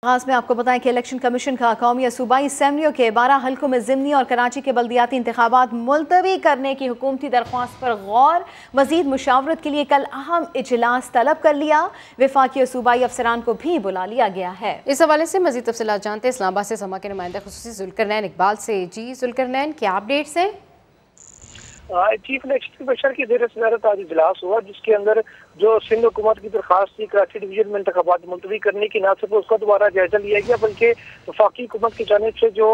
खास में आपको बताएं कि इलेक्शन कमीशन का कौमी और सूबाई असम्बलियों के 12 हल्कों में ज़िमनी और कराची के बल्दियाती इंतखाबात मुलतवी करने की हुकूमती दरख्वास्त पर गौर मजीद मुशावरत के लिए कल अहम इजलास तलब कर लिया। वफाकी और सूबाई अफसरान को भी बुला लिया गया है। इस हवाले से मजीद तफसीलात जानते हैं इस्लामाबाद से समा के नुमाइंदा खुसूसी जुल्करनैन इकबाल से। जी जुल्करनैन, क्या अपडेट्स हैं? चीफ इलेक्शन कमिश्नर की ज़ेर सदारत आज इजलास हुआ, जिसके अंदर जो सिंध हुकूमत की दरखास्त थी कराची डिवीजन में इंतखाबात मुलतवी करने की, न सिर्फ उसका दोबारा जायजा लिया गया बल्कि वफाकी हुकूमत की जानिब से जो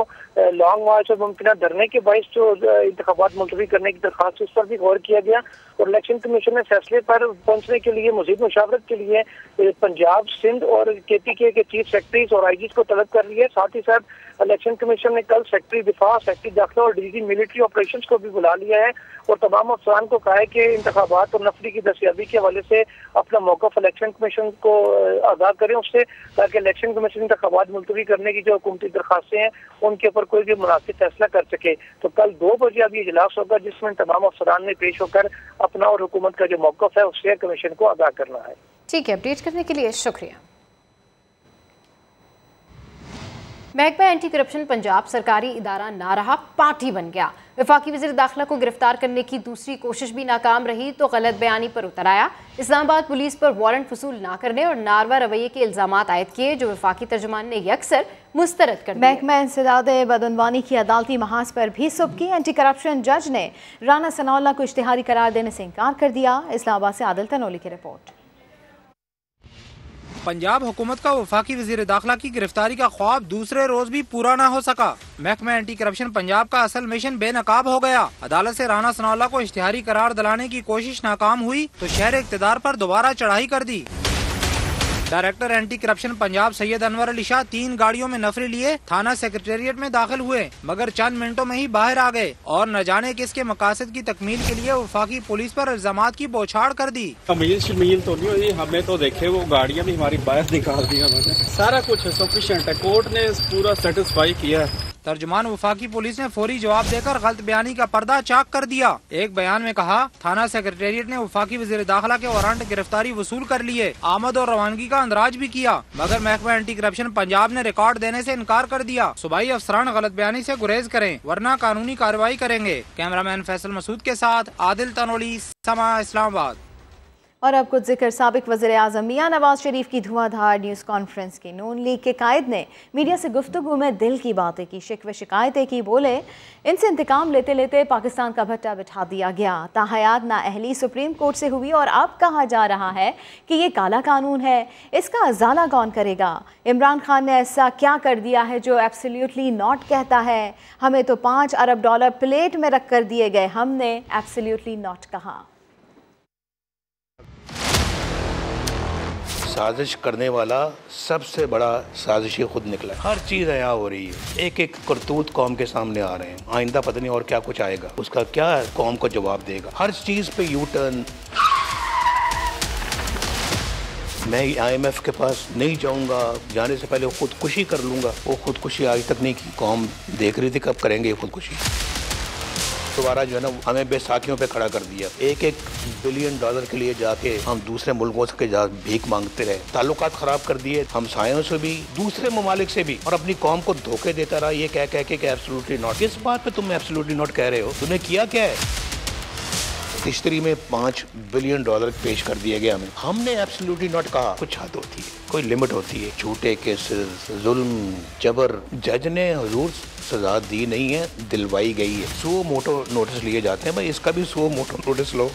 लॉन्ग मार्च और मुमकिन धरने के बायस जो इंतखाबात मुलतवी करने की दरखास्त, उस पर भी गौर किया गया और इलेक्शन कमीशन ने फैसले पर पहुंचने के लिए मजीद मुशावरत के लिए पंजाब, सिंध और KPK के चीफ सेक्रेटरीज और IGs को तलब कर लिया। साथ ही साथ इलेक्शन कमीशन ने कल सेक्रेटरी दिफा, सेक्रेटरी दाखिला और DG मिलिट्री ऑपरेशन को भी बुला लिया है और तमाम अफसरान को कहा है कि इंतखाबात और नफरी की दस्तयाबी के हवाले से अपना मौक़िफ़ इलेक्शन कमीशन को आगाह करें उससे, ताकि इलेक्शन कमीशन इंतखाबात मुलतवी करने की जो हुकूमती दरखास्तें हैं उनके ऊपर कोई भी मुनासिब फैसला कर सके। तो कल 2 बजे अब ये इजलास होगा, जिसमें तमाम अफसरान ने पेश होकर अपना और हुकूमत का जो मौक़िफ़ है उससे कमीशन को आगाह करना है। ठीक है, अपडेट करने के लिए शुक्रिया। महकमा एंटी करप्शन पंजाब सरकारी इदारा ना रहा, पार्टी बन गया। वफाकी वज़ीर दाखिला को गिरफ्तार करने की दूसरी कोशिश भी नाकाम रही तो गलत बयानी पर उतर आया। इस्लामाबाद पुलिस पर वारंट वसूल ना करने और नारवा रवैये के इल्जामात आयद किए, जो वफाकी तर्जुमान ने यकसर मुस्तरद कर दिए। महकमा इंसदाद बदअनवानी की अदालती महाज पर भी सुबकी एंटी करप्शन जज ने राना सनाउल्लाह को इश्तिहारी करार देने से इनकार कर दिया। इस्लामाबाद से आदिल तनोली की रिपोर्ट। पंजाब हुकूमत का वफाकी वज़ीर दाखिला की गिरफ्तारी का ख्वाब दूसरे रोज भी पूरा न हो सका। महकमा एंटी करप्शन पंजाब का असल मिशन बेनकाब हो गया। अदालत से राना सनाउल्लाह को इश्तिहारी करार दिलाने की कोशिश नाकाम हुई तो शहर इक़्तिदार पर दोबारा चढ़ाई कर दी। Director anti corruption Punjab Syed Anwar Ali Shah 3 गाड़ियों में नफरी लिए थाना सेक्रेटेरिएट में दाखिल हुए, मगर चंद मिनटों में ही बाहर आ गए और न जाने किसके मकासद की तकमील के लिए वफाकी पुलिस पर इल्जामात की बौछार कर दी। तमील शमील तो नहीं हुई, हमें तो देखे वो गाड़ियाँ भी हमारी बाहर निकाल दी उन्होंने। सारा कुछ सफिशिएंट है, कोर्ट ने पूरा सेटिस्फाई किया है। तर्जुमान वफाकी पुलिस ने फौरी जवाब देकर गलत बयानी का पर्दा चाक कर दिया। एक बयान में कहा, थाना सेक्रेटेरिएट ने वफाकी वज़ीर दाखिला के वारंट गिरफ्तारी वसूल कर लिए, आमद और रवानगी का अंदराज भी किया, मगर महकमा एंटी करप्शन पंजाब ने रिकॉर्ड देने से इनकार कर दिया। सूबाई अफसरान गलत बयानी से गुरेज करें वरना कानूनी कार्रवाई करेंगे। कैमरामैन फैसल मसूद के साथ आदिल तनोली, समा, इस्लामाबाद। और अब कुछ जिक्र साबिक वज़ीर आज़म मियां नवाज शरीफ की धुआंधार न्यूज़ कॉन्फ्रेंस की। नून लीग के कायद ने मीडिया से गुफ्तगू में दिल की बातें की, शिकवे शिकायतें की। बोले, इनसे इंतकाम लेते लेते पाकिस्तान का भट्टा बिठा दिया गया। ताहयात नाअहली सुप्रीम कोर्ट से हुई और अब कहा जा रहा है कि ये काला कानून है, इसका अजाला कौन करेगा? इमरान खान ने ऐसा क्या कर दिया है जो एब्सोल्युटली नॉट कहता है? हमें तो $5 अरब प्लेट में रख कर दिए गए, हमने एब्सोल्युटली नॉट कहा। साजिश करने वाला सबसे बड़ा साजिशी खुद निकला। हर चीज़ यहाँ हो रही है, एक एक करतूत कौम के सामने आ रहे हैं। आइंदा पता नहीं और क्या कुछ आएगा, उसका क्या कौम को जवाब देगा। हर चीज़ पे यू टर्न। मैं IMF के पास नहीं जाऊंगा, जाने से पहले खुदकुशी कर लूंगा। वो खुदकुशी आज तक नहीं की। कौम देख रही थी कब करेंगे ये खुदकुशी। दोबारा जो है ना हमें बेसाखियों पे खड़ा कर दिया। $1 बिलियन के लिए जाके हम दूसरे मुल्कों से भीख मांगते रहे, ताल्लुकात खराब कर दिए हमसायों से भी, दूसरे ममालिक से भी, और अपनी कौम को धोखे देता रहा ये कह कह के एब्सोल्युटली नॉट। किस बात पे तुम एब्सोल्युटली नॉट कह रहे हो? तुमने किया क्या है? हिस्ट्री में $5 बिलियन पेश कर दिए गए हमें। हमने एब्सोल्युटली नॉट कहा। कुछ हद होती है, कोई लिमिट होती है। झूठे केसेस, जुल्म, जबर, जज ने हुजूर सजा दी नहीं है, दिलवाई गई है। 100 मोटो नोटिस लिए जाते हैं, भाई इसका भी 100 मोटो नोटिस लो।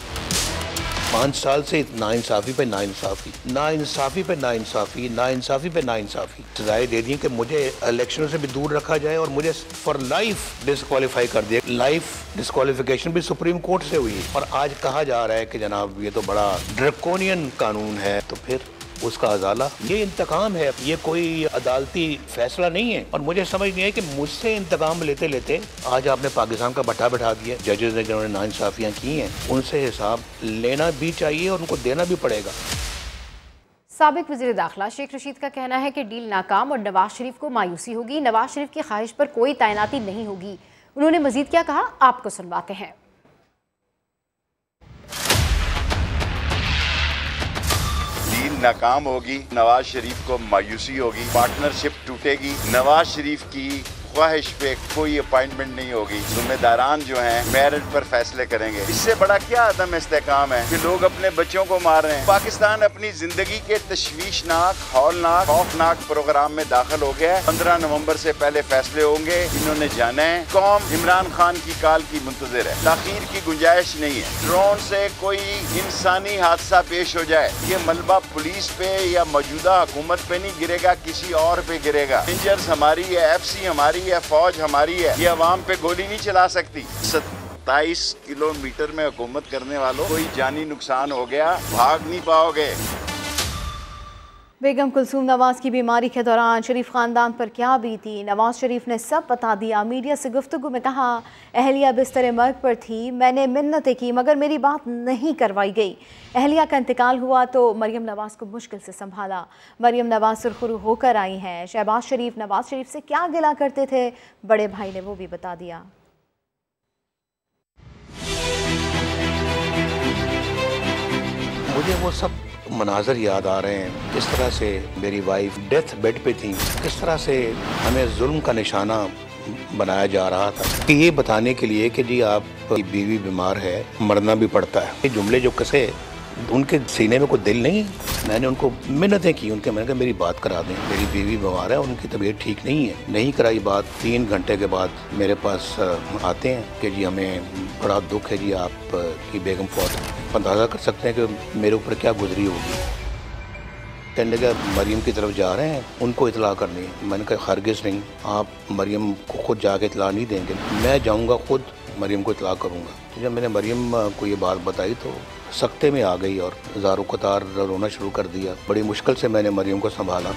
5 साल से नाइंसाफ़ी पे नाइंसाफ़ी, नाइंसाफ़ी पे नाइंसाफ़ी, नाइंसाफ़ी पे नाइंसाफ़ी। सजाएं दे दी कि मुझे इलेक्शनों से भी दूर रखा जाए और मुझे फॉर लाइफ डिस्क्वालीफाई कर दिया। लाइफ डिस्क्वालीफिकेशन भी सुप्रीम कोर्ट से हुई और आज कहा जा रहा है कि जनाब ये तो बड़ा ड्रैकोनियन कानून है। तो फिर उसका अजाला, ये इंतकाम है, ये कोई अदालती फैसला नहीं है। और मुझे समझ नहीं है कि मुझसे इंतकाम लेते लेते आज आपने पाकिस्तान का भट्टा बिठा दिया। जजेस ने जिन्होंने नाइंसाफियां की हैं उनसे हिसाब लेना भी चाहिए और उनको देना भी पड़ेगा। साबिक वज़ीर दाखिला शेख रशीद का कहना है कि डील नाकाम और नवाज शरीफ को मायूसी होगी। नवाज शरीफ की ख्वाहिश पर कोई तैनाती नहीं होगी। उन्होंने मजीद क्या कहा, आपको सुनवाते हैं। डील नाकाम होगी, नवाज शरीफ को मायूसी होगी, पार्टनरशिप टूटेगी, नवाज शरीफ की ख्वाहिश पे कोई अपॉइंटमेंट नहीं होगी। जिम्मेदारान जो हैं मेरिट पर फैसले करेंगे। इससे बड़ा क्या अदम इस्तेकाम है कि लोग अपने बच्चों को मार रहे हैं। पाकिस्तान अपनी जिंदगी के तशवीशनाक, हौलनाक, खौफनाक प्रोग्राम में दाखिल हो गया है। 15 नवंबर से पहले फैसले होंगे, इन्होंने जाना है। कौम इमरान खान की काल की मुंतज़िर है, ताखीर की गुंजाइश नहीं है। ड्रोन से कोई इंसानी हादसा पेश हो जाए, ये मलबा पुलिस पे या मौजूदा हुकूमत पे नहीं गिरेगा, किसी और पे गिरेगा। रेंजर्स हमारी है, FC हमारी है, फौज हमारी है, ये अवाम पे गोली नहीं चला सकती। 27 किलोमीटर में हुकूमत करने वालों कोई जानी नुकसान हो गया, भाग नहीं पाओगे। बेगम कुलसूम नवाज की बीमारी के दौरान शरीफ खानदान पर क्या बीती, नवाज शरीफ ने सब बता दिया। मीडिया से गुफ्तगू में कहा, अहलिया बिस्तर मर्ग पर थी, मैंने मिन्नतें की मगर मेरी बात नहीं करवाई गई। अहलिया का इंतकाल हुआ तो मरियम नवाज को मुश्किल से संभाला। मरियम नवाज सुरखरू होकर आई हैं। शहबाज शरीफ नवाज शरीफ से क्या गिला करते थे, बड़े भाई ने वो भी बता दिया। मुझे वो सब मनाजर याद आ रहे हैं, किस तरह से मेरी वाइफ डेथ बेड पे थी, किस तरह से हमें जुल्म का निशाना बनाया जा रहा था, कि ये बताने के लिए कि जी आपकी बीवी बीमार है, मरना भी पड़ता है। ये जुमले जो कसे, उनके सीने में कोई दिल नहीं। मैंने उनको मिन्नतें की, उनके मैंने कहा मेरी बात करा दें, मेरी बीवी बीमार है, उनकी तबीयत ठीक नहीं है। नहीं कराई बात। 3 घंटे के बाद मेरे पास आते हैं कि जी हमें बड़ा दुख है जी, आपकी बेगम फौत। अंदाज़ा कर सकते हैं कि मेरे ऊपर क्या गुजरी होगी। कहने लगा मरियम की तरफ जा रहे हैं, उनको इतला करनी है। मैंने कहा हरगिज़ नहीं, आप मरियम को खुद जाके इतला नहीं देंगे, मैं जाऊँगा खुद मरियम को इतला करूँगा। तो जब मैंने मरियम को ये बात बताई तो सख्ते में आ गई और ज़ारो कतार रोना शुरू कर दिया। बड़ी मुश्किल से मैंने मरियम को संभाला।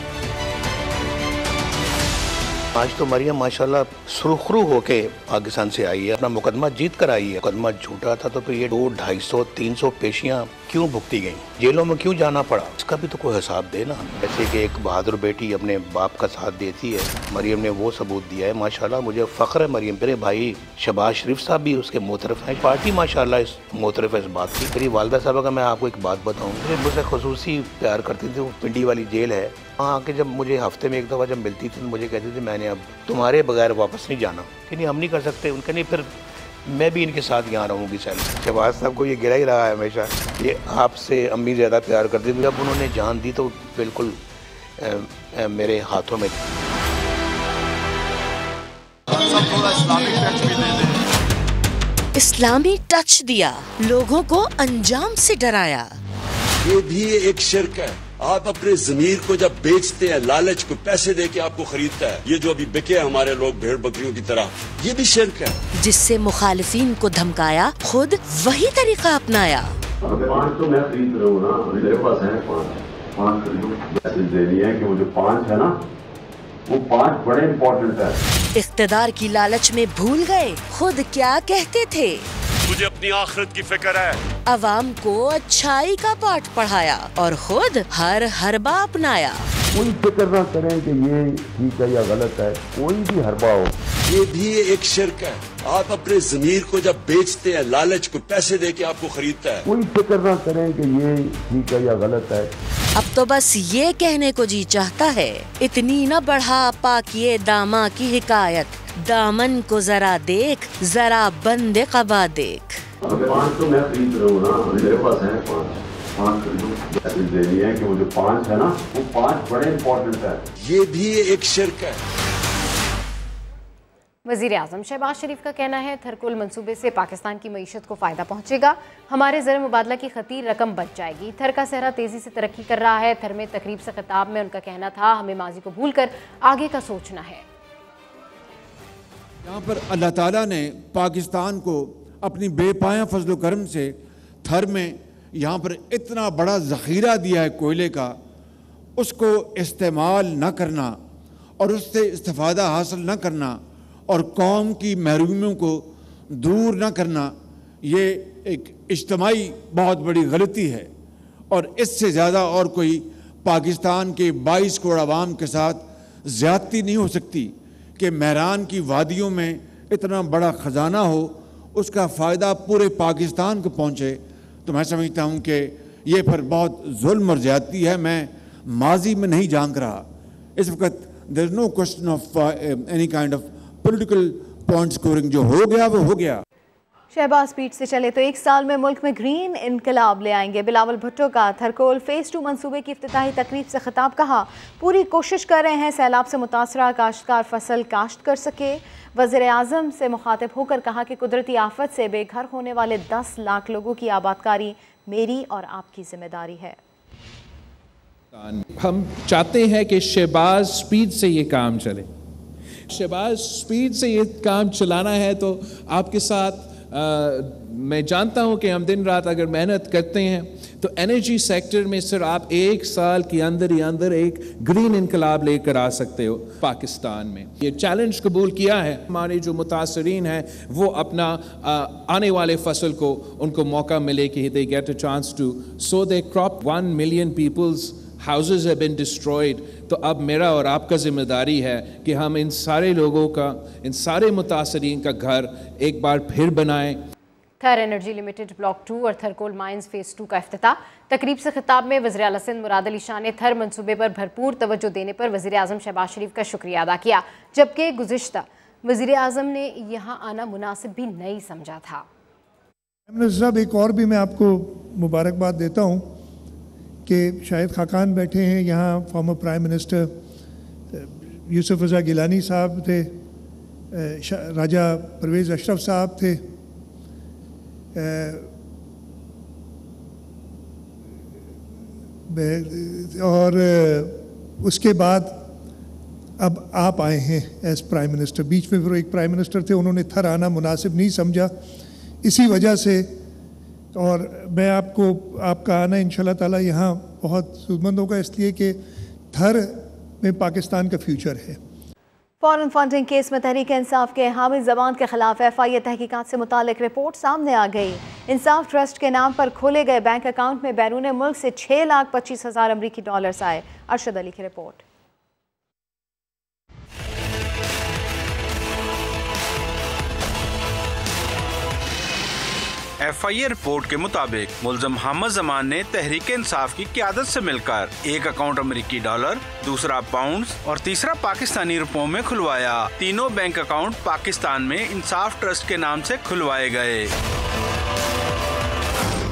आज तो मरियम माशाल्लाह सुरखरू होके पाकिस्तान से आई है, अपना मुकदमा जीत कर आई है। मुकदमा झूठा था तो फिर ये 200, 250, 300 पेशियाँ क्यों भुगती गई, जेलों में क्यों जाना पड़ा, इसका भी तो कोई हिसाब देना। जैसे कि एक बहादुर बेटी अपने बाप का साथ देती है, मरियम ने वो सबूत दिया है। माशाल्लाह मुझे फ़ख्र है मरियम। मेरे भाई शहबाज शरीफ साहब भी उसके मोतरफ हैं, पार्टी माशाल्लाह इस मोतरफ है इस बात की। मेरी वालदा साहब का मैं आपको एक बात बताऊँ, मुझसे खुसूसी प्यार करती थी। वो पिंडी वाली जेल है, वहाँ आके जब मुझे हफ्ते में एक दफ़ा जब मिलती थी तो मुझे कहती थी मैंने अब तुम्हारे बगैर वापस नहीं जाना। कि नहीं हम नहीं कर सकते। उनके नहीं, फिर मैं भी इनके साथ यहाँ रहूँगी। शहबाज साहब को ये गिरा ही रहा है हमेशा, ये आपसे अम्मी ज़्यादा प्यार करती थी। जब उन्होंने जान दी तो बिल्कुल मेरे हाथों में थी। इस्लामी टच दिया, लोगों को अंजाम से डराया। ये भी एक शिर्क है। आप अपने जमीर को जब बेचते हैं, लालच को पैसे देके आपको खरीदता है, ये जो अभी बिके हमारे लोग भेड़ बकरियों की तरह, ये भी शिर्क है। जिससे मुखालिफिन को धमकाया, खुद वही तरीका अपनाया। 5 तो मैं खरीद रहा हूँ ना, मेरे पास है 5 मैसेज देनी है कि वो जो 5 है ना, वो 5 बड़े इम्पोर्टेंट है। इख्तिदार की लालच में भूल गए खुद क्या कहते थे। मुझे अपनी आखिरत की फिक्र है। अवाम को अच्छाई का पाठ पढ़ाया और खुद हर हरबा अपनाया। कोई फिक्र ना करें कि ये ठीक है या गलत है, कोई भी हरबा हो, ये भी एक शिर्क है। आप अपने जमीर को जब बेचते हैं, लालच को पैसे देके आपको खरीदता है। कोई फिक्र ना करें कि ये ठीक है या गलत है। अब तो बस ये कहने को जी चाहता है, इतनी न बढ़ा पाकिए दामा की हिकायत, दामन को जरा देख, जरा बंदे कबा देख। 5 तो मैं खरीद रहा हूँ ना, मेरे पास है 5 मैसेज देनी है कि वो जो 5 है ना, वो 5 बड़े इम्पोर्टेंट है। ये भी एक शिर्क है। वज़ीर आज़म शहबाज शरीफ का कहना है, थरकुल मंसूबे से पाकिस्तान की मईशत को फ़ायदा पहुँचेगा, हमारे ज़र मुबादला की खतीर रकम बच जाएगी। थर का सहरा तेज़ी से तरक्की कर रहा है। थर में तकरीब से खिताब में उनका कहना था, हमें माजी को भूल कर आगे का सोचना है। यहाँ पर अल्लाह ताला ने पाकिस्तान को अपनी बेपाया फजल करम से थर में यहाँ पर इतना बड़ा ज़ख़ीरा दिया है कोयले का, उसको इस्तेमाल न करना और उससे इस्तिफ़ादा हासिल न करना और कौम की महरूमियों को दूर न करना, ये एक इज्तिमाई बहुत बड़ी गलती है। और इससे ज़्यादा और कोई पाकिस्तान के 22 करोड़ आवाम के साथ ज़्यादती नहीं हो सकती कि महरान की वादियों में इतना बड़ा ख़जाना हो, उसका फ़ायदा पूरे पाकिस्तान को पहुँचे। तो मैं समझता हूँ कि ये फिर बहुत जुल्म और ज्यादती है। मैं माजी में नहीं झांक रहा। इस वक्त there is no question of any kind of political point scoring. जो हो गया वो हो गया। शहबाज स्पीड से चले तो एक साल में मुल्क में ग्रीन इनकलाब ले आएंगे। बिलावल भुट्टो का थरकोल फेज़ 2 मंसूबे की इफ्तिताही तकरीब से खिताब। कहा, पूरी कोशिश कर रहे हैं सैलाब से मुतासरा काश्तकार फसल काश्त कर सके। वज़ीर आज़म से मुखातिब होकर कहा कि कुदरती आफत से बेघर होने वाले 10 लाख लोगों की आबादकारी मेरी और आपकी जिम्मेदारी है। हम चाहते हैं कि शहबाज स्पीड से ये काम चले। शहबाज स्पीड से ये काम चलाना है तो आपके साथ मैं जानता हूं कि हम दिन रात अगर मेहनत करते हैं तो एनर्जी सेक्टर में सिर्फ आप 1 साल के अंदर ही अंदर एक ग्रीन इनकलाब लेकर आ सकते हो पाकिस्तान में। ये चैलेंज कबूल किया है। हमारे जो मुतासरीन हैं वो अपना आने वाले फसल को उनको मौका मिले कि they get a chance to sow they crop. 1 million people's houses have been destroyed. तो अब मेरा और आपका जिम्मेदारी है कि हम इन सारे लोगों का, इन सारे मुतासरीन का घर एक बार फिर बनाएं। थर एनर्जी लिमिटेड ब्लॉक 2 और थरकोल माइंस फेज़ 2 का इफ्तिताह। तकरीब से खिताब में वज़ीर आला सिंध मुराद अली शाह ने थर मंसूबे पर भरपूर तवज्जो देने पर वज़ीर आज़म शहबाज शरीफ का शुक्रिया अदा किया, जबकि गुज़िश्ता वज़ीर आज़म ने यहाँ आना मुनासिब भी नहीं समझा था। साहब, एक और भी मैं आपको मुबारकबाद देता हूँ कि शाहिद खाकान बैठे हैं यहाँ, फॉर्मर प्राइम मिनिस्टर यूसुफ रज़ा गिलानी साहब थे, राजा परवेज़ अशरफ साहब थे, और उसके बाद अब आप आए हैं एज प्राइम मिनिस्टर। बीच में फिर एक प्राइम मिनिस्टर थे, उन्होंने थर आना मुनासिब नहीं समझा, इसी वजह से। और मैं आपको आपका आना इंशाल्लाह ताला यहाँ बहुत सूदमंद होगा, इसलिए कि थर में पाकिस्तान का फ्यूचर है। फॉरेन फंडिंग केस में तहरीक इंसाफ के हामिद ज़मान के खिलाफ FIA तहकीकात से मुतालिक रिपोर्ट सामने आ गई। इंसाफ ट्रस्ट के नाम पर खोले गए बैंक अकाउंट में बैरून मुल्क से $6,25,000 अमरीकी डॉलर्स आए। अरशद अली की रिपोर्ट। FIA रिपोर्ट के मुताबिक मुल्ज़म हामिद ज़मान ने तहरीक इंसाफ की क़यादत से मिलकर एक अकाउंट अमेरिकी डॉलर, दूसरा पाउंड्स और तीसरा पाकिस्तानी रुपयों में खुलवाया। तीनों बैंक अकाउंट पाकिस्तान में इंसाफ ट्रस्ट के नाम से खुलवाए गए।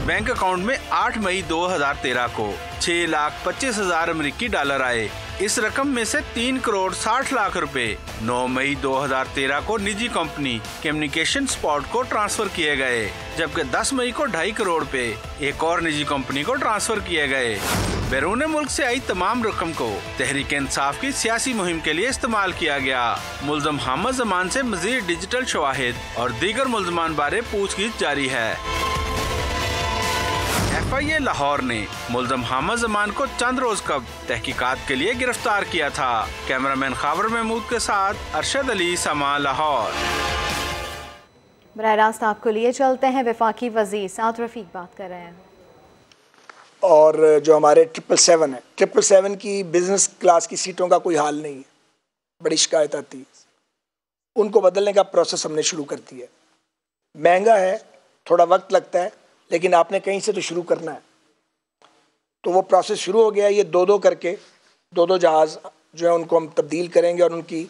बैंक अकाउंट में 8 मई 2013 को $6,25,000 अमेरिकी डॉलर आए। इस रकम में से 3 करोड़ 60 लाख रुपए 9 मई 2013 को निजी कंपनी कम्युनिकेशन स्पॉट को ट्रांसफर किए गए, जबकि 10 मई को 2.5 करोड़ रुपए एक और निजी कंपनी को ट्रांसफर किए गए। बैरून मुल्क से आई तमाम रकम को तहरीक इंसाफ की सियासी मुहिम के लिए इस्तेमाल किया गया। मुल्ज़म हामिद ज़मान से मज़ीद डिजिटल शवाहिद और दीगर मुल्ज़मान बारे पूछगिछ जारी है। FIA लाहौर ने मुल्ज़म हामिद ज़मान को चंद रोज कब तहकीकात के लिए गिरफ्तार किया था। कैमरामैन खाबर महमूद के साथ अरशद अली, समा, लाहौर। बराह रास्त आपको लिए चलते हैं। वफाकी वज़ीर साद रफ़ीक बात कर रहे हैं। और जो हमारे 777 है, 777 की बिजनेस क्लास की सीटों का कोई हाल नहीं है, बड़ी शिकायत आती है। उनको बदलने का प्रोसेस हमने शुरू कर दिया है। महंगा है, थोड़ा वक्त लगता है, लेकिन आपने कहीं से तो शुरू करना है। तो वो प्रोसेस शुरू हो गया। ये 2-2 करके 2-2 जहाज़ जो है उनको हम तब्दील करेंगे और उनकी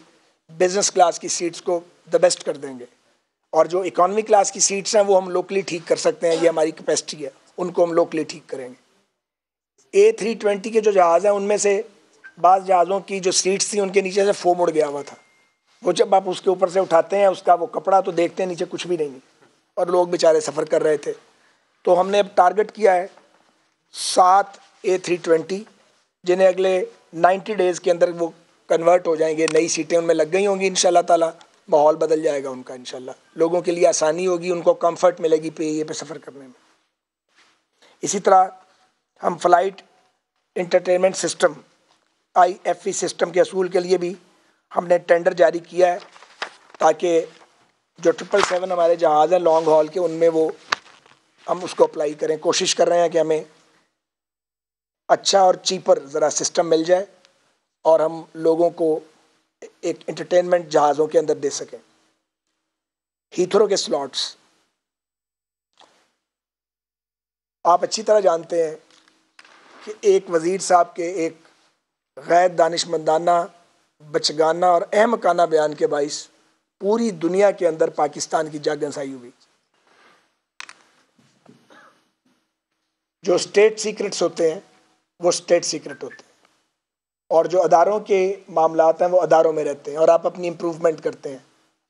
बिज़नेस क्लास की सीट्स को द बेस्ट कर देंगे। और जो इकॉनमी क्लास की सीट्स हैं वो हम लोकली ठीक कर सकते हैं, ये हमारी कैपेसिटी है, उनको हम लोकली ठीक करेंगे। A320 के जो जहाज़ हैं उनमें से बाज़ जहाज़ों की जो सीट्स थी उनके नीचे से फोम उड़ गया हुआ था। वो जब आप उसके ऊपर से उठाते हैं उसका वो कपड़ा तो देखते हैं नीचे कुछ भी नहीं, और लोग बेचारे सफ़र कर रहे थे। तो हमने अब टारगेट किया है 7 A320 जिन्हें अगले 90 डेज़ के अंदर वो कन्वर्ट हो जाएंगे, नई सीटें उनमें लग गई होंगी। इंशाल्लाह ताला माहौल बदल जाएगा उनका, इंशाल्लाह लोगों के लिए आसानी होगी, उनको कंफर्ट मिलेगी PIA पे सफ़र करने में। इसी तरह हम flight entertainment system IFE system के असूल के लिए भी हमने टेंडर जारी किया है, ताकि जो 777 हमारे जहाज़ हैं लॉन्ग हॉल के, उनमें वो हम उसको अप्लाई करें। कोशिश कर रहे हैं कि हमें अच्छा और चीपर ज़रा सिस्टम मिल जाए और हम लोगों को एक इंटरटेनमेंट जहाज़ों के अंदर दे सकें। हीथ्रो के स्लॉट्स आप अच्छी तरह जानते हैं कि एक वज़ीर साहब के एक गैर दानिशमंदाना, बचगाना और अहमकाना बयान के बाइस पूरी दुनिया के अंदर पाकिस्तान की जाग गंसाई हुई। जो स्टेट सीक्रेट्स होते हैं वो स्टेट सीक्रेट होते हैं, और जो अदारों के मामलात हैं वो अदारों में रहते हैं, और आप अपनी इम्प्रूवमेंट करते हैं,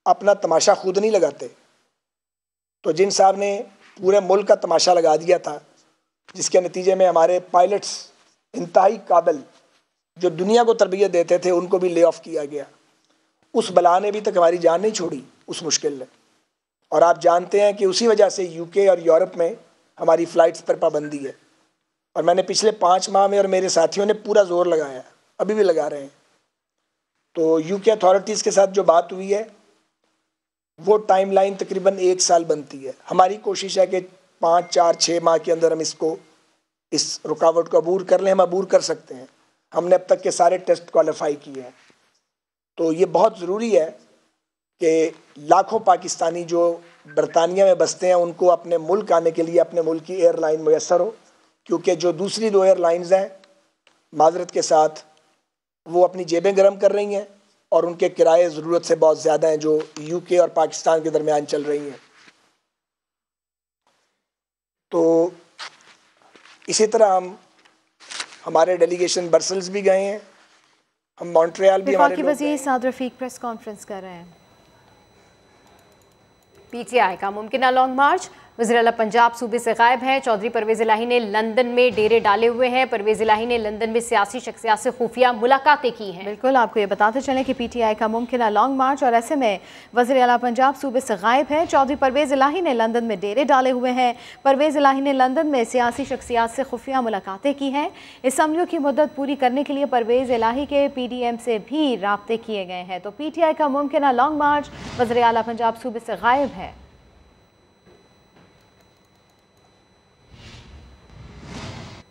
अपना तमाशा खुद नहीं लगाते। तो जिन साहब ने पूरे मुल्क का तमाशा लगा दिया था, जिसके नतीजे में हमारे पायलट्स इंतहाई काबिल जो दुनिया को तरबियत देते थे उनको भी ले ऑफ किया गया, उस बला ने अभी तक हमारी जान नहीं छोड़ी उस मुश्किल में। और आप जानते हैं कि उसी वजह से यूके और यूरोप में हमारी फ़्लाइट्स पर पाबंदी है, और मैंने पिछले 5 माह में और मेरे साथियों ने पूरा जोर लगाया, अभी भी लगा रहे हैं। तो यूके अथॉरिटीज़ के साथ जो बात हुई है वो टाइमलाइन तकरीबन 1 साल बनती है। हमारी कोशिश है कि 5, 4, 6 माह के अंदर हम इस रुकावट को अबूर कर लें। हम अबूर कर सकते हैं, हमने अब तक के सारे टेस्ट क्वालिफाई किए हैं। तो ये बहुत ज़रूरी है कि लाखों पाकिस्तानी जो बरतानिया में बसते हैं उनको अपने मुल्क आने के लिए अपने मुल्क की एयरलाइन मुयस्सर हो, क्योंकि जो दूसरी 2 एयरलाइंस हैं माजरत के साथ वो अपनी जेबें गर्म कर रही हैं, और उनके किराए ज़रूरत से बहुत ज़्यादा हैं जो यूके और पाकिस्तान के दरमियान चल रही हैं। तो इसी तरह हमारे डेलीगेशन ब्रसेल्स भी गए हैं, हम मॉन्ट्रियल भी हमारे वज़ीर साद रफ़ीक प्रेस कॉन्फ्रेंस कर रहे हैं। पीटीआई का मुमकिन लॉन्ग मार्च, वज़ीर आला पंजाब सूबे से गायब हैं। चौधरी परवेज़ इलाही ने लंदन में डेरे डाले हुए हैं। परवेज़ इलाही ने लंदन में सियासी शख्सियात से खुफिया मुलाकातें की हैं। बिल्कुल, आपको ये बताते चलें कि पीटीआई का मुमकिन लॉन्ग मार्च और ऐसे में वज़ीर आला पंजाब सूबे से गायब हैं। चौधरी परवेज़ इलाही ने लंदन में डेरे डाले हुए हैं। परवेज़ इलाही ने लंदन में सियासी शख्सियात से खुफिया मुलाकातें की हैं। असम्बलियों की मुद्दत पूरी करने के लिए परवेज़ इलाही के PDM से भी राब्ते किए गए हैं। तो पीटीआई का मुमकिन लॉन्ग मार्च, वज़ीर आला पंजाब सूबे से गायब है।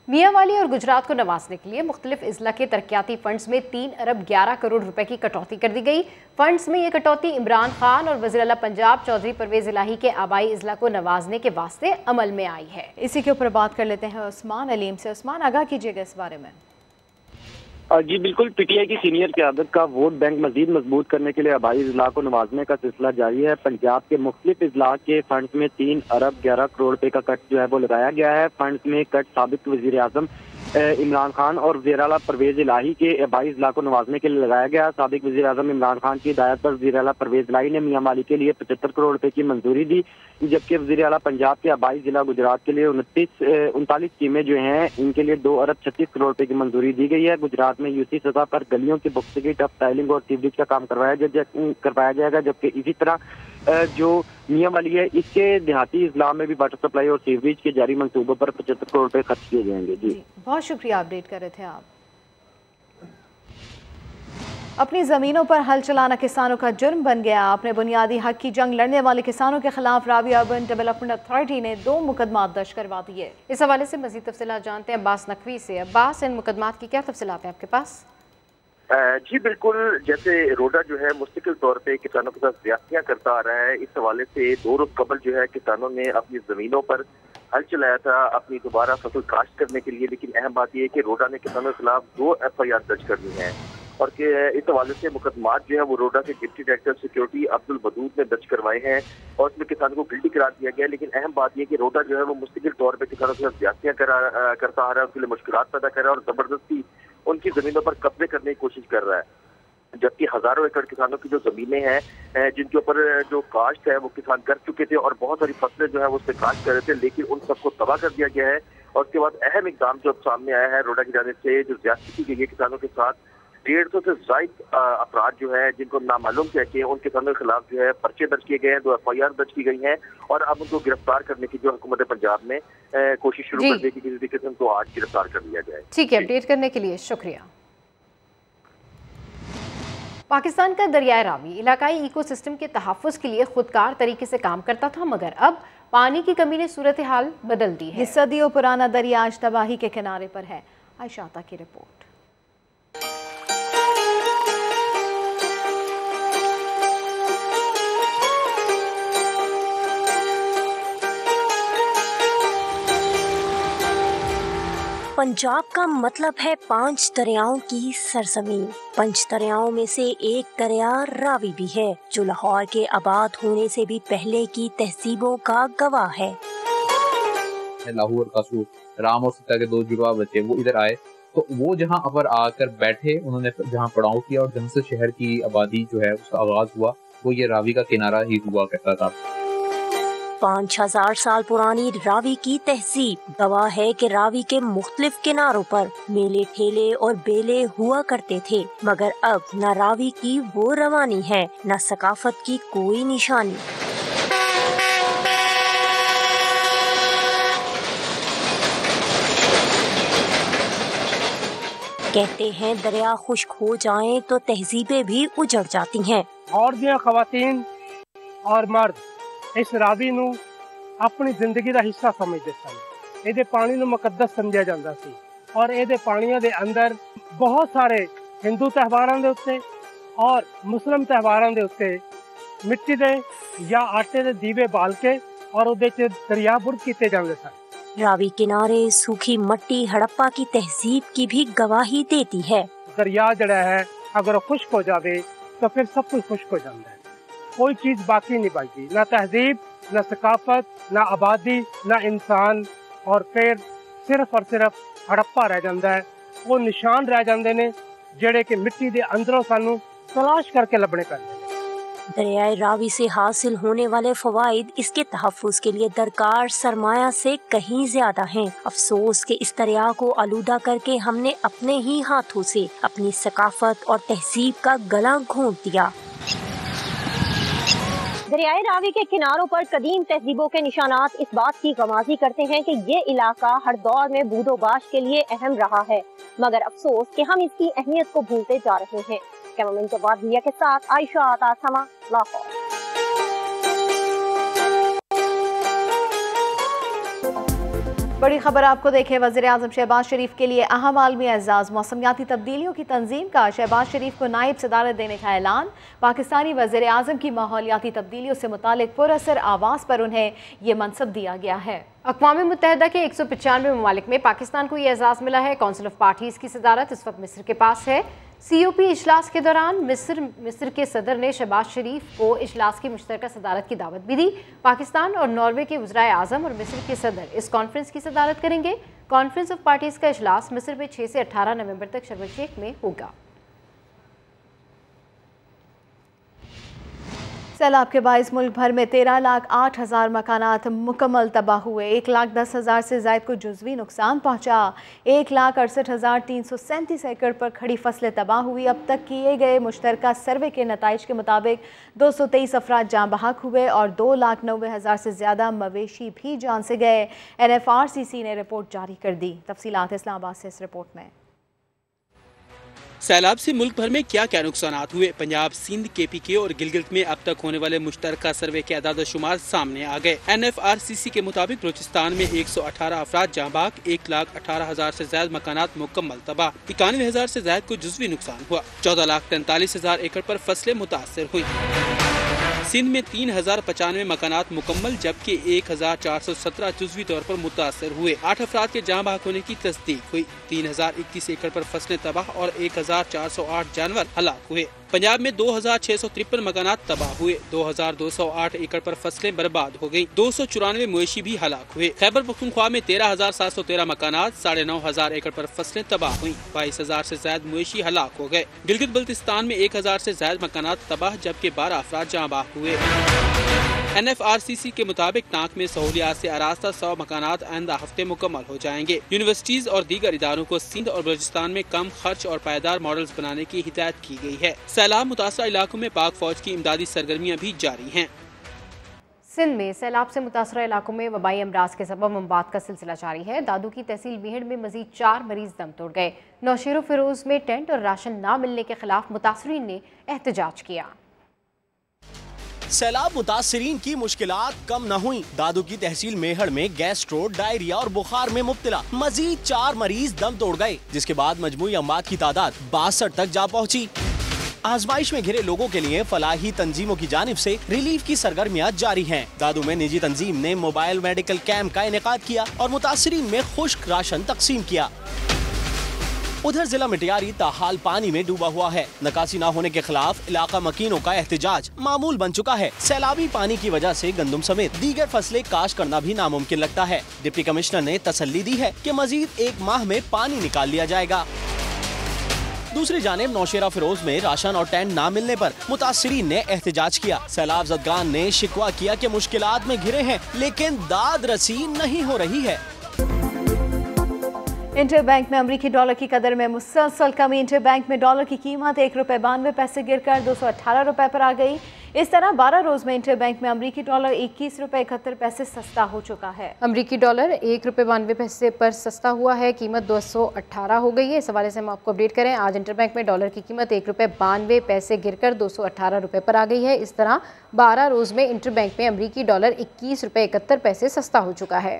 मियांवाली और गुजरात को नवाजने के लिए मुख्तलिफ अजला के तरक्याती फंड्स में 3 अरब 11 करोड़ रुपए की कटौती कर दी गई। फंड्स में ये कटौती इमरान खान और वज़ीर आला पंजाब चौधरी परवेज़ इलाही के आबाई अजला को नवाजने के वास्ते अमल में आई है। इसी के ऊपर बात कर लेते हैं उस्मान अलीम से। उस्मान, आगाह कीजिएगा इस बारे में। जी बिल्कुल, पीटीआई की सीनियर क़यादत का वोट बैंक मजीद मजबूत करने के लिए आबाई अजला को नवाजने का सिलसिला जारी है। पंजाब के मुख्तलिफ अजला के फंड्स में 3 अरब 11 करोड़ रुपए का कट जो है वो लगाया गया है। फंड्स में कट साबिक वज़ीर आज़म इमरान खान और वज़ीर आला परवेज़ इलाही के आबाई अजला को नवाजने के लिए लगाया गया। साबिक वज़ीर आज़म इमरान खान की हिदायत पर वज़ीर आला परवेज़ इलाही ने मियांवाली के लिए 75 करोड़ रुपए की मंजूरी दी, जबकि वज़ीर आला पंजाब के आबाई जिला गुजरात के लिए 39 स्कीमें जो हैं इनके लिए 2 अरब 36 करोड़ रुपए की मंजूरी दी गई है। गुजरात में यूसी सतह पर गलियों की पुख्तगी, टफ टाइलिंग और सीवरेज का काम करवाया जाएगा, जबकि इसी तरह जो मियांवाली है इसके देहाती इस्लाम में भी वाटर सप्लाई और सीवरेज के जारी मंसूबों पर 75 करोड़ रुपए खर्च किए जाएंगे। जी बहुत शुक्रिया, अपडेट कर रहे थे आप। अपनी ज़मीनों पर हल चलाना किसानों का जुर्म बन गया। अपने बुनियादी हक की जंग लड़ने वाले किसानों के खिलाफ रावी अर्बन डेवलपमेंट अथॉरिटी ने 2 मुकदमात दर्ज करवा दिए। इस हवाले से मज़ीद तफसीलात जानते हैं अब्बास नकवी से। अब्बास, इन मुकदमात की क्या तफसीलात हैं आपके पास? जी बिल्कुल, जैसे रोडा जो है मुस्तकिल तौर पे किसानों के साथ ज्यादतियां करता आ रहा है। इस हवाले से 2 रोज कबल जो है किसानों ने अपनी जमीनों पर हल चलाया था अपनी दोबारा फसल काश्त करने के लिए, लेकिन अहम बात यह है कि रोडा ने किसानों के खिलाफ 2 FIR दर्ज करनी है, और कि इस हवाले से मुकदमात जो है वो रोडा के डिप्टी डायरेक्टर सिक्योरिटी अब्दुल बदूद ने दर्ज करवाए हैं, और इसमें किसानों को गिल्टी करार दिया गया। लेकिन अहम बात यह कि रोडा जो है वो मुस्तकिल तौर पर किसानों के साथ ज्यादतियां करता आ रहा है, उसके लिए मुश्किलात पैदा कर रहा है और जबरदस्ती उनकी जमीनों पर कब्जे करने की कोशिश कर रहा है। जबकि हजारों एकड़ किसानों की जो जमीनें हैं जिनके ऊपर जो काश्त है वो किसान कर चुके थे और बहुत सारी फसलें जो है वो उस पर काश्त कर रहे थे, लेकिन उन सबको तबाह कर दिया गया है। और उसके बाद अहम इकदाम जो सामने आया है रोडा की जानिब से, जो ज्यादती की गई है किसानों के साथ, 150 से ज्यादा अपराध जो है जिनको नामालूम कह के उन किसानों के खिलाफ जो है पर्चे दर्ज किए गए हैं, 2 FIR दर्ज की गई हैं, और अब उनको गिरफ्तार करने की जो हुकूमत पंजाब ने कोशिश शुरू कर दी कि किसी तरीके से उनको आज गिरफ्तार कर लिया जाए। ठीक है, अपडेट करने के लिए शुक्रिया। पाकिस्तान का दरियाए रावी इलाकाई इकोसिस्टम के तहफ़्फ़ुज़ के लिए खुदकार तरीके से काम करता था, मगर अब पानी की कमी ने सूरत हाल बदल दी है। ये सदियों पुराना दरिया आज तबाही के किनारे पर है। आयशाता की रिपोर्ट। पंजाब का मतलब है 5 दरियाओं की सरजमीन। 5 दरियाओं में से एक दरिया रावी भी है, जो लाहौर के आबाद होने से भी पहले की तहजीबों का गवाह है। लाहौर का राम और सीता के 2 जुड़वा बच्चे वो इधर आए, तो वो जहाँ पर आकर बैठे, उन्होंने जहाँ पड़ाव किया और जहाँ से शहर की आबादी जो है उसका आगाज हुआ, वो ये रावी का किनारा ही हुआ करता था। 5000 साल पुरानी रावी की तहजीब गवाह है कि रावी के मुख्तलिफ किनारों पर मेले ठेले और बेले हुआ करते थे, मगर अब न रावी की वो रवानी है, न सकाफत की कोई निशानी। कहते हैं दरिया खुश्क हो जाएं तो तहजीबें भी उजड़ जाती हैं। और जो खवातीन और मर्द इस रावी नू अपनी जिंदगी का हिस्सा समझते सन। ਇਹਦੇ पानी नू मुकद्दस समझा जाता सी और ਇਹਦੇ पानियों के अंदर बहुत सारे हिंदू त्योहारों के उत्ते और मुस्लिम त्योहारों के उत्ते मिट्टी के या आटे के दीवे बाल के और उहदे च दरिया बुर्द किए जाते सन। रावी किनारे सूखी मट्टी हड़प्पा की तहजीब की भी गवाही देती है। दरिया जड़ा है अगर खुश्क हो जाए तो फिर सब कुछ खुश्क हो जाता है, कोई चीज बाकी नहीं बचती, ना तहजीब, ना सकाफत, ना आबादी, ना इंसान, और फिर सिर्फ और सिर्फ हड़प्पा रह जाता है। वो निशान रह जाते हैं जेड़े कि मिट्टी के अंदरों सानू तलाश करके लभने पैंदे ने। दरियाए रावी से हासिल होने वाले फवाइद इसके तहफ्फुज़ के लिए दरकार सरमाया से कहीं ज्यादा हैं। अफसोस कि इस दरिया को आलूदा करके हमने अपने ही हाथों से अपनी सकाफत और तहजीब का गला घोंट दिया। दरियाए रावी के किनारों पर कदीम तहजीबों के निशानात इस बात की गवाही करते हैं कि ये इलाका हर दौर में बूदोबाश के लिए अहम रहा है, मगर अफसोस कि हम इसकी अहमियत को भूलते जा रहे हैं। कैमरामैन जवाद भैया के साथ आयशा आता समा, लाहौर। बड़ी खबर आपको देखें। वज़ीर-ए-आज़म शहबाज शरीफ के लिए अहम आलमी एजाज़, मौसमियाती तब्दीलियों की तंजीम का शहबाज शरीफ को नायब सदारत देने का ऐलान। पाकिस्तानी वज़ीर-ए-आज़म की माहौलियाती तब्दीलियों से मुतालिक पुरअसर आवाज़ पर उन्हें ये मनसब दिया गया है। अक़वाम मुत्तहिदा के 195 ममालिक में पाकिस्तान को ये एजाज़ मिला है। काउंसिल ऑफ पार्टीज़ की सदारत इस वक्त मिस्र के पास है। COP इजलास के दौरान मिस्र के सदर ने शहबाज शरीफ को इजलास की मुश्तरका सदारत की दावत भी दी। पाकिस्तान और नॉर्वे के वज़ीर आज़म और मिस्र के सदर इस कॉन्फ्रेंस की सदारत करेंगे। कॉन्फ्रेंस ऑफ पार्टीज़ का इजलास मिस्र में 6 से 18 नवंबर तक शर्म अल शेख में होगा। सैलाब के बाइस मुल्क भर में 13,08,000 मकानात मुकम्मल तबाह हुए। 1,10,000 से ज़ायद को जुज़वी नुकसान पहुँचा। 1,68,337 एकड़ पर खड़ी फसलें तबाह हुई। अब तक किए गए मुश्तरका सर्वे के नताइज के मुताबिक 223 अफराद जाँ बहक हुए और 2,90,000 से ज़्यादा मवेशी भी जान से गए। NFRCC ने रिपोर्ट जारी कर दी। तफसीलात इस्लामाबाद से इस रिपोर्ट में। सैलाब से मुल्क भर में क्या क्या नुकसानात हुए। पंजाब, सिंध, KPK और गिलगित में अब तक होने वाले मुश्तरका सर्वे के अदाद शुमार सामने आ गए। NFRCC के मुताबिक बलूचिस्तान में 118 अफराद जाँ बहक, 1,18,000 से ज्यादा मकानात मुकम्मल तबाह, 91,000 से ज्यादा को जुज़वी नुकसान हुआ। 14,43,000 एकड़ पर फसलें मुतासर हुई। सिंध में 3,095 मकानात मुकम्मल जबकि 1,417 जुज़वी तौर पर मुतासर हुए। 8 अफराद के जाँ बहक होने की तस्दीक हुई। 3,031 एकड़ पर फसलें तबाह और 1,408 जानवर हलाक हुए। पंजाब में 2,653 मकानात तबाह हुए। 2,208 एकड़ पर फसलें बर्बाद हो गयी। 294 मवेशी भी हलाक हुए। खैबर पख्तूनख्वा में 13,713 मकानात, 9,500 एकड़ पर फसलें तबाह हुई। 22,000 से ज्यादा मवेशी हलाक हो गए। गिलगित बल्तिस्तान में 1,000 से ज्यादा मकानात तबाह जबकि 12 अफराद जाँ बहक हुए। NFRCC के मुताबिक टांक में सहूलियात से आरास्ता 100 मकानात आइंदा हफ्ते मुकम्मल हो जाएंगे। यूनिवर्सिटीज और दीगर इदारों को सिंध और बलूचिस्तान में कम खर्च और पायदार मॉडल्स बनाने की हिदायत की गई है। सैलाब मुतासरा इलाकों में पाक फौज की इमदादी सरगर्मियाँ भी जारी हैं। सिंध में सैलाब से मुतासरा इलाकों में वबाई अमराज के सबब अमवात का सिलसिला जारी है। दादू की तहसील मेहड़ में मजीद 4 मरीज दम तोड़ गए। नौशेरो फिरोज में टेंट और राशन न मिलने के खिलाफ मुतासरीन ने एहतजाज किया। सैलाब मुतासरीन की मुश्किलात कम न हुई। दादू की तहसील मेहड़ में गैस्ट्रो, डायरिया और बुखार में मुब्तला मजीद 4 मरीज दम तोड़ गए, जिसके बाद मजमूई अमवात की तादाद 62 तक जा पहुंची। आजमाइश में घिरे लोगों के लिए फलाही तंजीमों की जानिब से रिलीफ की सरगर्मियां जारी हैं। दादू में निजी तंजीम ने मोबाइल मेडिकल कैंप का इनेकाद किया और मुतासिरीन में खुश्क राशन तकसीम किया। उधर जिला मिटियारी ताहाल पानी में डूबा हुआ है। निकासी न होने के खिलाफ इलाका मकीनों का एहतजाज मामूल बन चुका है। सैलाबी पानी की वजह से गंदम समेत दीगर फसलें काश करना भी नामुमकिन लगता है। डिप्टी कमिश्नर ने तसल्ली दी है कि मजीद 1 माह में पानी निकाल लिया जाएगा। दूसरी जानिब नौशेरा फिरोज में राशन और टेंट न मिलने पर मुतासिरीन ने एहतजाज किया। सैलाब ज़दगान ने शिकवा किया कि मुश्किलात में घिरे हैं, लेकिन दाद रसी नहीं हो रही है। इंटरबैंक में अमरीकी डॉलर की कदर में मुसलसल कमी। इंटरबैंक में डॉलर की कीमत ₹1.92 गिरकर 218 रुपए पर आ गई। इस तरह 12 रोज में इंटरबैंक में अमरीकी डॉलर ₹21.71 सस्ता हो चुका है। अमरीकी डॉलर ₹1.92 पर सस्ता हुआ है, कीमत 218 हो गई है। इस हवाले से हम आपको अपडेट करें, आज इंटरबैंक में डॉलर की कीमत ₹1.92 गिरकर 218 रुपए पर आ गई है। इस तरह 12 रोज में इंटरबैंक में अमरीकी डॉलर ₹21.71 सस्ता हो चुका है।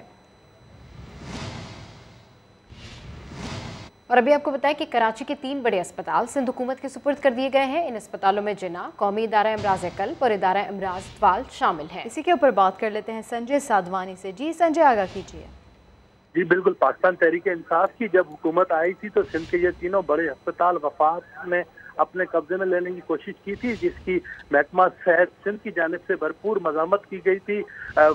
और अभी आपको बताएं कि कराची के 3 बड़े अस्पताल सिंध हुकूमत के सुपुर्द कर दिए गए हैं। इन अस्पतालों में जिन्ना, कौमी इदारा अमराज कल्ब और इदारा अमराज तवाल शामिल हैं। इसी के ऊपर बात कर लेते हैं संजय साधवानी से। जी संजय, आगाह कीजिए। जी बिल्कुल, पाकिस्तान तहरीक इंसाफ की जब हुकूमत आई थी तो सिंध के ये तीनों बड़े अस्पताल वफाक ने अपने कब्जे में लेने की कोशिश की थी, जिसकी महकमा सेहत सिंध की जानिब से भरपूर मज़ामत की गई थी।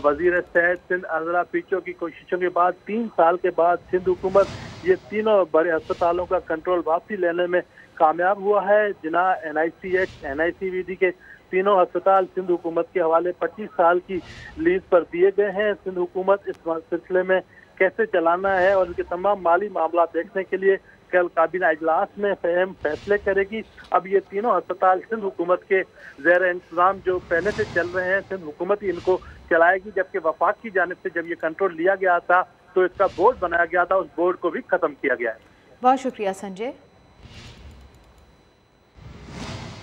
वजीर सेहत सिंध अजरा पीचो की कोशिशों के बाद 3 साल के बाद सिंध हुकूमत ये तीनों बड़े अस्पतालों का कंट्रोल वापसी लेने में कामयाब हुआ है। जिना, NICH, NICVD के तीनों अस्पताल सिंध हुकूमत के हवाले 25 साल की लीज पर दिए गए हैं। सिंध हुकूमत इस सिलसिले में कैसे चलाना है और इनके तमाम माली मामला देखने के लिए कल काबीना इजलास में अहम फैसले करेगी। अब ये तीनों अस्पताल सिंध हुकूमत के ज़ेर इंतजाम जो पहले से चल रहे हैं, सिंध हुकूमत ही इनको चलाएगी, जबकि वफाक की जानिब से जब ये कंट्रोल लिया गया था तो इसका बोर्ड बनाया गया था, उस बोर्ड को भी खत्म किया गया है। बहुत शुक्रिया संजय।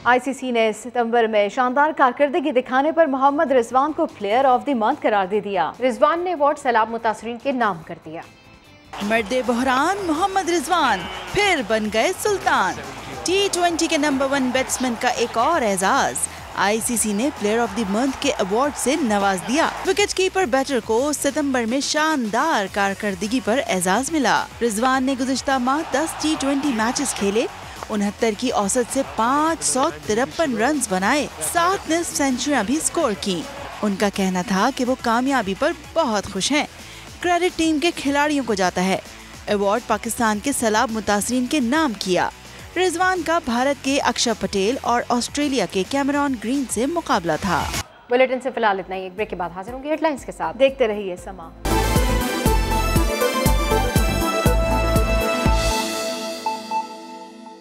ICC ने सितंबर में शानदार कारकर्दगी दिखाने पर मोहम्मद रिजवान को प्लेयर ऑफ द मंथ करार दे दिया। रिजवान ने अवार्ड सैलाब मुतासरीन के नाम कर दिया। मर्दे बहरान मोहम्मद रिजवान फिर बन गए सुल्तान। T20 के नंबर 1 बैट्समैन का एक और एजाज। ICC ने प्लेयर ऑफ द मंथ के अवार्ड से नवाज दिया। विकेट कीपर बैटर को सितंबर में शानदार कारकर्दगी पर एजाज मिला। रिजवान ने गुज़िश्ता माह 10 T20 मैचेस खेले, 69 की औसत से 553 रन बनाए, 7 निस्फ सेंचुरियां भी स्कोर की। उनका कहना था कि वो कामयाबी पर बहुत खुश हैं। क्रेडिट टीम के खिलाड़ियों को जाता है। अवार्ड पाकिस्तान के सैलाब मुतासरीन के नाम किया। रिजवान का भारत के अक्षर पटेल और ऑस्ट्रेलिया के कैमरॉन ग्रीन से मुकाबला था। बुलेटिन से फिलहाल इतना ही। एक ब्रेक के बाद हाजिर होंगे हेडलाइंस के साथ। देखते रहिए समा।